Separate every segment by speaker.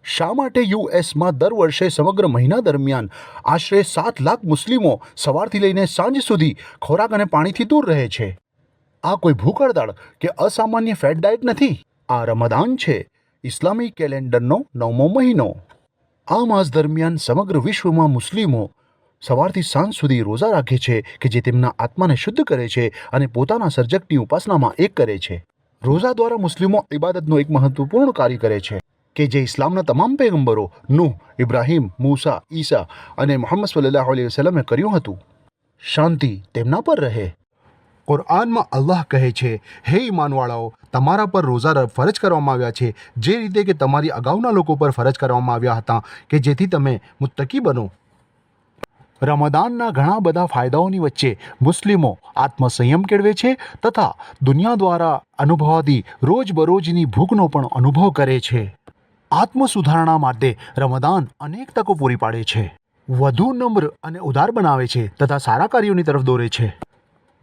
Speaker 1: શા માટે યુએસમાં દર વર્ષે સમગ્ર મહિના દરમિયાન આશરે 7 લાખ મુસ્લિમો સવારથી લઈને સાંજ સુધી ખોરાક અને પાણીથી દૂર રહે છે? આ કોઈ ભૂખ હડતાળ કે અસામાન્ય ફેટ ડાયટ નથી. આ રમદાન છે, ઇસ્લામી કેલેન્ડરનો 9મો મહિનો. આ માસ દરમિયાન સમગ્ર વિશ્વમાં મુસ્લિમો સવારથી સાંજ સુધી રોઝા રાખે છે કે જે તેમના આત્માને શુદ્ધ કરે છે અને પોતાના સર્જકની ઉપાસનામાં એક કરે છે. રોઝા દ્વારા મુસ્લિમો ઇબાદતનું એક મહત્વપૂર્ણ કાર્ય કરે છે કે જે ઇસ્લામના તમામ પૈગંબરો નૂહ, ઇબ્રાહિમ, મૂસા, ઈસા અને મુહમ્મદ સલ્લલ્લાહુ અલૈહિ વસલ્લમે કર્યું હતું. શાંતિ તેમના પર રહે. કુરઆનમાં અલ્લાહ કહે છે, હે ઈમાનવાળાઓ, તમારા પર રોઝા ફરજ કરવામાં આવ્યા છે જે રીતે કે તમારી અગાઉના લોકો પર ફરજ કરવામાં આવ્યા હતા કે જેથી તમે મુત્તકી બનો. રમદાનના ઘણા બધા ફાયદાઓની વચ્ચે મુસ્લિમો આત્મસંયમ કેળવે છે તથા દુનિયા દ્વારા અનુભવાતી રોજબરોજની ભૂખનો પણ અનુભવ કરે છે. આત્મસુધારણા માટે રમદાન અનેક તકો પૂરી પાડે છે, વધુ નમ્ર અને ઉદાર બનાવે છે તથા સારા કાર્યોની તરફ દોરે છે.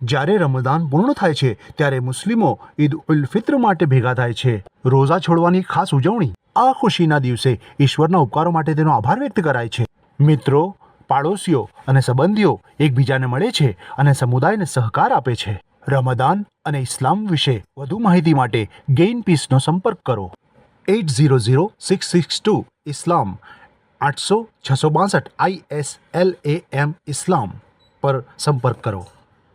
Speaker 1: જ્યારે રમદાન પૂર્ણ થાય છે ત્યારે મુસ્લિમો ઈદ ઉલ ફિત્ર માટે ભેગા થાય છે. રોઝા છોડવાની ખાસ ઉજવણી. આ ખુશીના દિવસે ઈશ્વરના ઉપકારો માટે તેનો આભાર વ્યક્ત કરાય છે. મિત્રો, પાડોશીઓ અને સંબંધીઓ એકબીજાને મળે છે અને સમુદાયને સહકાર આપે છે. રમદાન અને ઇસ્લામ વિશે વધુ માહિતી માટે ગેઇન પીસનો સંપર્ક કરો. 800662 ઇસ્લામ 800 662 ISLAM ઇસ્લામ પર સંપર્ક કરો.